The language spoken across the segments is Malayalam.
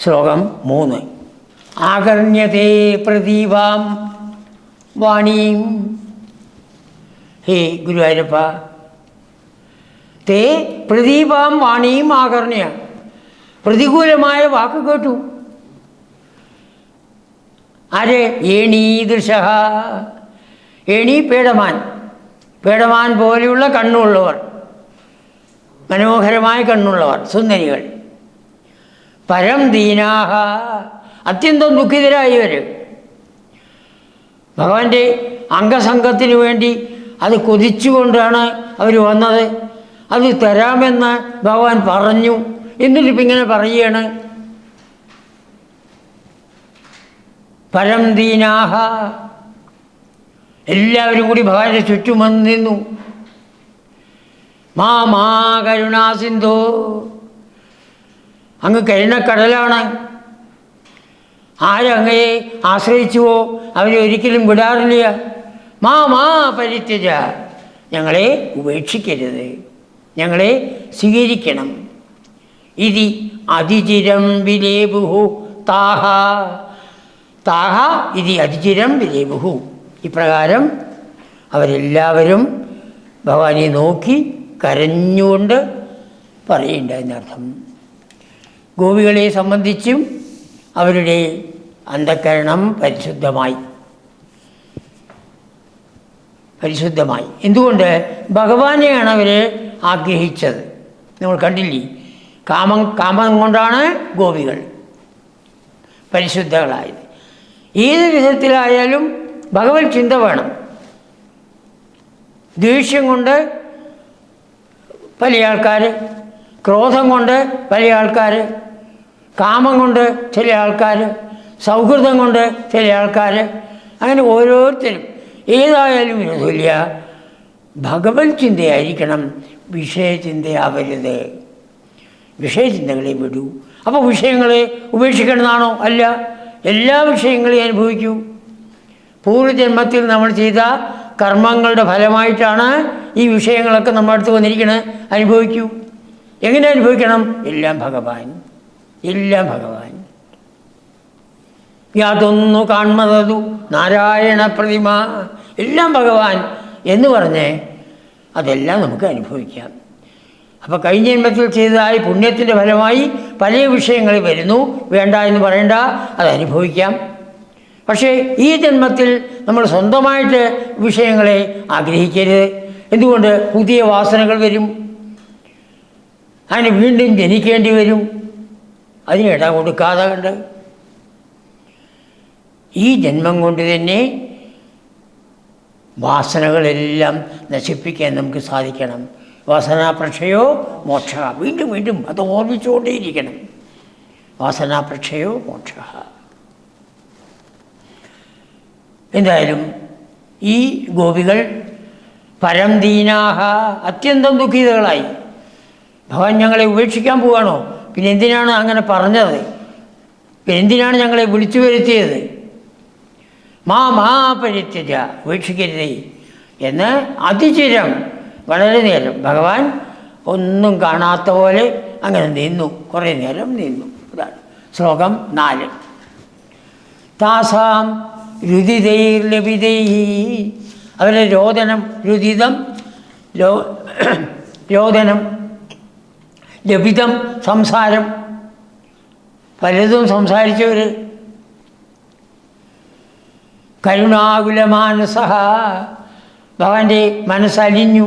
ശ്ലോകം 3. ആകർണ്യതേ പ്രദീപാം വാണീം. ഹേ ഗുരുവായൂരപ്പ, തേ പ്രദീപാം വാണീം ആകർണ്യ. പ്രതികൂലമായ വാക്ക് കേട്ടു. ആര്? ഏണീദൃശ. ഏണി പേടമാൻ. പേടമാൻ പോലെയുള്ള കണ്ണുള്ളവർ, മനോഹരമായ കണ്ണുള്ളവർ, സുന്ദരികൾ. പരം ദീനാഹ, അത്യന്തം ദുഃഖിതരായവർ. ഭഗവാന്റെ അംഗസംഘത്തിന് വേണ്ടി അത് കൊതിച്ചുകൊണ്ടാണ് അവർ വന്നത്. അത് തരാമെന്ന് ഭഗവാൻ പറഞ്ഞു. എന്നിട്ടിപ്പം ഇങ്ങനെ പറയുകയാണ്. പരം ദീനാഹ, എല്ലാവരും കൂടി ഭഗവാന്റെ ചുറ്റും വന്ന് നിന്നു. മാ കരുണാസിന്ധോ, അങ്ങ് കരുണക്കടലാണ്. ആരങ്ങയെ ആശ്രയിച്ചുവോ അവരെ ഒരിക്കലും വിടാറില്ല. മാ പരിത്യജ, ഞങ്ങളെ ഉപേക്ഷിക്കരുത്, ഞങ്ങളെ സ്വീകരിക്കണം. ഇതി അതിചിരം വിലേബുഹു താഹ. താഹ ഇതി അതിചിരം വിലേബുഹു. ഇപ്രകാരം അവരെല്ലാവരും ഭഗവാനെ നോക്കി കരഞ്ഞുകൊണ്ട് പറയുന്നുണ്ടെന്നർത്ഥം. ഗോപികളെ സംബന്ധിച്ചും അവരുടെ അന്ധഃകരണം പരിശുദ്ധമായി. എന്തുകൊണ്ട്? ഭഗവാനെയാണ് അവർ ആഗ്രഹിച്ചത്. നമ്മൾ കണ്ടില്ലേ, കാമം കൊണ്ടാണ് ഗോപികൾ പരിശുദ്ധകളായത്. ഏത് വിധത്തിലായാലും ഭഗവത് ചിന്ത വേണം. ദേഷ്യം കൊണ്ട് പല ആൾക്കാർ, ക്രോധം കൊണ്ട് പല ആൾക്കാർ, കാമം കൊണ്ട് ചില ആൾക്കാർ, സൗഹൃദം കൊണ്ട് ചില ആൾക്കാർ, അങ്ങനെ ഓരോരുത്തരും. ഏതായാലും വിരോധമില്ല, ഭഗവത് ചിന്തയായിരിക്കണം, വിഷയചിന്തയാവരുത്. വിഷയചിന്തകളെ വിടൂ. അപ്പോൾ വിഷയങ്ങളെ ഉപേക്ഷിക്കണമെന്നാണോ? അല്ല, എല്ലാ വിഷയങ്ങളെയും അനുഭവിക്കൂ. പൂർവ്വജന്മത്തിൽ നമ്മൾ ചെയ്ത കർമ്മങ്ങളുടെ ഫലമായിട്ടാണ് ഈ വിഷയങ്ങളൊക്കെ നമ്മുടെ അടുത്ത് വന്നിരിക്കുന്നത്. അനുഭവിക്കൂ. എങ്ങനെ അനുഭവിക്കണം? എല്ലാം ഭഗവാൻ, എല്ലാം ഭഗവാൻ. യാതൊന്നു കാൺമതതു നാരായണ പ്രതിമ, എല്ലാം ഭഗവാൻ എന്ന് പറഞ്ഞ് അതെല്ലാം നമുക്ക് അനുഭവിക്കാം. അപ്പോൾ കഴിഞ്ഞ ജന്മത്തിൽ ചെയ്തതായി പുണ്യത്തിൻ്റെ ഫലമായി പല വിഷയങ്ങൾ വരുന്നു. വേണ്ട എന്ന് പറയണ്ട, അത് അനുഭവിക്കാം. പക്ഷേ ഈ ജന്മത്തിൽ നമ്മൾ സ്വന്തമായിട്ട് വിഷയങ്ങളെ ആഗ്രഹിക്കരുത്. എന്തുകൊണ്ട്? പുതിയ വാസനകൾ വരും, അതിന് വീണ്ടും ജനിക്കേണ്ടി വരും. അതിന് ഇട കൊടുക്കാതെ കണ്ട് ഈ ജന്മം കൊണ്ട് തന്നെ വാസനകളെല്ലാം നശിപ്പിക്കാൻ നമുക്ക് സാധിക്കണം. വാസനാപ്രക്ഷയോ മോക്ഷ. വീണ്ടും വീണ്ടും അത് ഓർമ്മിച്ചുകൊണ്ടേയിരിക്കണം. വാസനാപ്രക്ഷയോ മോക്ഷ. എന്തായാലും ഈ ഗോപികൾ പരം ദീനാഹ, അത്യന്തം ദുഃഖിതകളായി. ഭഗവാൻ ഞങ്ങളെ ഉപേക്ഷിക്കാൻ പോവാണോ? പിന്നെ എന്തിനാണ് അങ്ങനെ പറഞ്ഞത്? പിന്നെ എന്തിനാണ് ഞങ്ങളെ വിളിച്ചു വരുത്തിയത്? മാ പരിത്യജ, ഉപേക്ഷിക്കരുതേ എന്ന് അതിചിരം, വളരെ നേരം ഭഗവാൻ ഒന്നും കാണാത്ത പോലെ അങ്ങനെ നിന്നു. കുറേ നേരം നിന്നു. ഇതാണ് ശ്ലോകം 4. താസാം രുദിതൈർലപിതൈ, അവരുടെ രോദനം, രുദിതം രോദനം, ലപിതം സംസാരം, പലതും സംസാരിച്ചവർ. കരുണാകുലമാനസ, ഭഗവാന്റെ മനസ്സലിഞ്ഞു.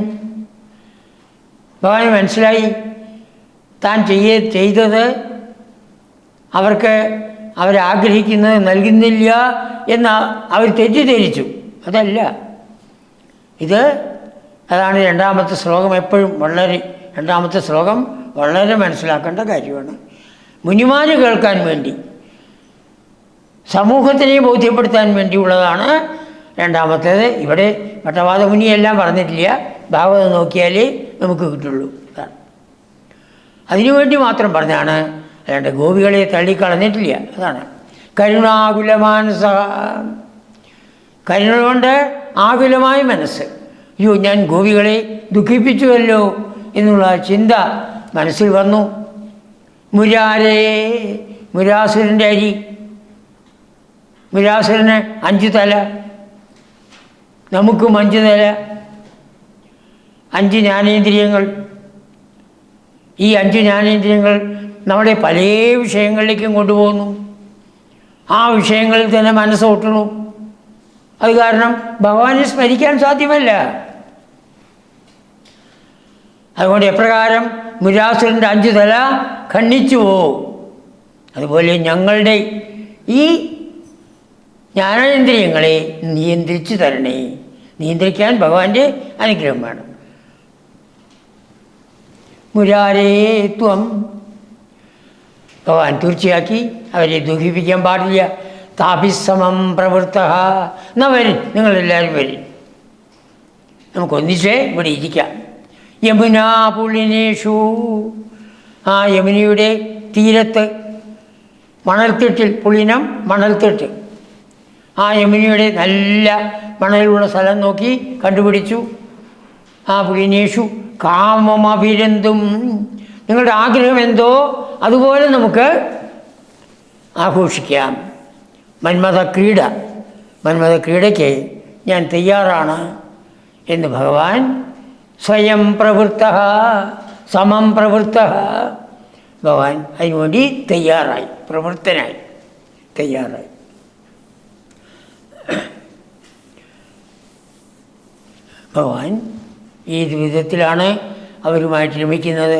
ഭഗവാന് മനസ്സിലായി താൻ ചെയ്തത് അവരാഗ്രഹിക്കുന്നത് നൽകുന്നില്ല എന്ന് അവർ തെറ്റിദ്ധരിച്ചു. അതല്ല ഇത്. അതാണ് രണ്ടാമത്തെ ശ്ലോകം. എപ്പോഴും രണ്ടാമത്തെ ശ്ലോകം വളരെ മനസ്സിലാക്കേണ്ട കാര്യമാണ്. മുനിമാര് കേൾക്കാൻ വേണ്ടി, സമൂഹത്തിനെ ബോധ്യപ്പെടുത്താൻ വേണ്ടിയുള്ളതാണ് രണ്ടാമത്തേത്. ഇവിടെ ഭട്ടവാദ മുനിയെല്ലാം പറഞ്ഞിട്ടില്ല. ഭാഗവതം നോക്കിയാലേ നമുക്ക് കിട്ടുള്ളൂ. അതാണ് അതിനുവേണ്ടി മാത്രം പറഞ്ഞാണ്, അല്ലാണ്ട് ഗോപികളെ തള്ളിക്കളഞ്ഞിട്ടില്ല. അതാണ് കരുണാകുലമാനസ, കരുണ കൊണ്ട് ആകുലമായ മനസ്സ്. അയ്യോ, ഞാൻ ഗോപികളെ ദുഃഖിപ്പിച്ചുവല്ലോ എന്നുള്ള ചിന്ത മനസ്സിൽ വന്നു. മുരാരേ മുരാസുരൻ്റെ അരി. മുരാസുരന് 5 തല, നമുക്കും 5 തല, 5 ജ്ഞാനേന്ദ്രിയങ്ങൾ. ഈ 5 ജ്ഞാനേന്ദ്രിയങ്ങൾ നമ്മളെ പല വിഷയങ്ങളിലേക്കും കൊണ്ടുപോകുന്നു. ആ വിഷയങ്ങളിൽ തന്നെ മനസ്സോട്ടണു. അത് കാരണം ഭഗവാനെ സ്മരിക്കാൻ സാധ്യമല്ല. അതുകൊണ്ട് എപ്രകാരം മുരാസുരൻ്റെ 5 തല ഖണ്ഡിച്ചുവോ, അതുപോലെ ഞങ്ങളുടെ ഈ ജ്ഞാനേന്ദ്രിയങ്ങളെ നിയന്ത്രിച്ചു തരണേ. നിയന്ത്രിക്കാൻ ഭഗവാന്റെ അനുഗ്രഹം വേണം. മുരാരേ ത്വം, ഭഗവാൻ തീർച്ചയാക്കി അവരെ ദുഃഖിപ്പിക്കാൻ പാടില്ല. താപിസമം പ്രവൃത്ത, എന്നാൽ വരും, നിങ്ങളെല്ലാവരും വരും, നമുക്കൊന്നിച്ചേ ഇവിടെ ഇരിക്കാം. യമുനാ പുളിനേഷു, ആ യമുനയുടെ തീരത്ത് മണൽത്തിട്ടിൽ, പുളിനം മണൽത്തിട്ട്, ആ യമുനയുടെ നല്ല മണലുള്ള സ്ഥലം നോക്കി കണ്ടുപിടിച്ചു. ആ പുളിനേഷു കാമമഭിരന്തും, നിങ്ങളുടെ ആഗ്രഹം എന്തോ അതുപോലെ നമുക്ക് ആഘോഷിക്കാം. മന്മഥക്രീഡ, മന്മഥക്രീഡയ്ക്ക് ഞാൻ തയ്യാറാണ് എന്ന് ഭഗവാൻ സ്വയം പ്രവൃത്ത സമം പ്രവൃത്ത, ഭഗവാൻ അതിനുവേണ്ടി തയ്യാറായി, പ്രവൃത്തനായി, തയ്യാറായി. ഭഗവാൻ ഏത് വിധത്തിലാണ് അവരുമായിട്ട് രമിക്കുന്നത്?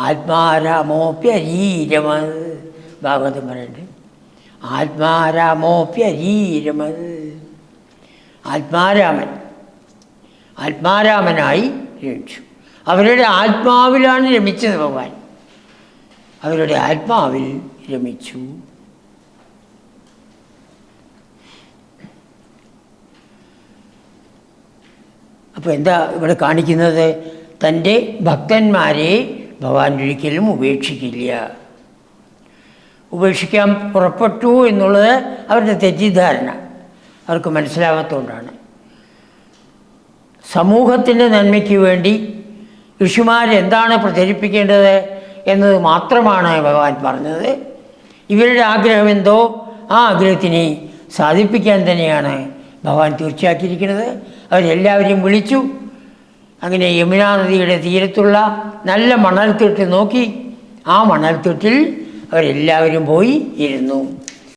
ആത്മാരാമോപ്യരീരമത്, ഭാഗവതം പറയുന്നുണ്ട്. ആത്മാരാമോപ്യരീരമത്, ആത്മാരാമൻ, ആത്മാരാമനായി രമിച്ചു. അവരുടെ ആത്മാവിലാണ് രമിച്ചത് ഭഗവാൻ, അവരുടെ ആത്മാവിൽ രമിച്ചു. അപ്പോൾ എന്താ ഇവിടെ കാണിക്കുന്നത്? തൻ്റെ ഭക്തന്മാരെ ഭഗവാൻ ഒരിക്കലും ഉപേക്ഷിക്കില്ല. ഉപേക്ഷിക്കാൻ പുറപ്പെട്ടു എന്നുള്ളത് അവരുടെ തെറ്റിദ്ധാരണ, അവർക്ക് മനസ്സിലാകാത്തതുകൊണ്ടാണ്. സമൂഹത്തിൻ്റെ നന്മയ്ക്ക് വേണ്ടി ഋഷിമാരെന്താണ് പ്രചരിപ്പിക്കേണ്ടത് എന്നത് മാത്രമാണ് ഭഗവാൻ പറഞ്ഞത്. ഇവരുടെ ആഗ്രഹം എന്തോ ആ ആഗ്രഹത്തിനെ സാധിപ്പിക്കാൻ തന്നെയാണ് ഭഗവാൻ തീർച്ചയാക്കിയിരിക്കുന്നത്. അവരെല്ലാവരെയും വിളിച്ചു. അങ്ങനെ യമുനാ നദിയുടെ തീരത്തുള്ള നല്ല മണൽത്തിട്ട് നോക്കി, ആ മണൽത്തിട്ടിൽ അവരെല്ലാവരും പോയി ഇരുന്നു.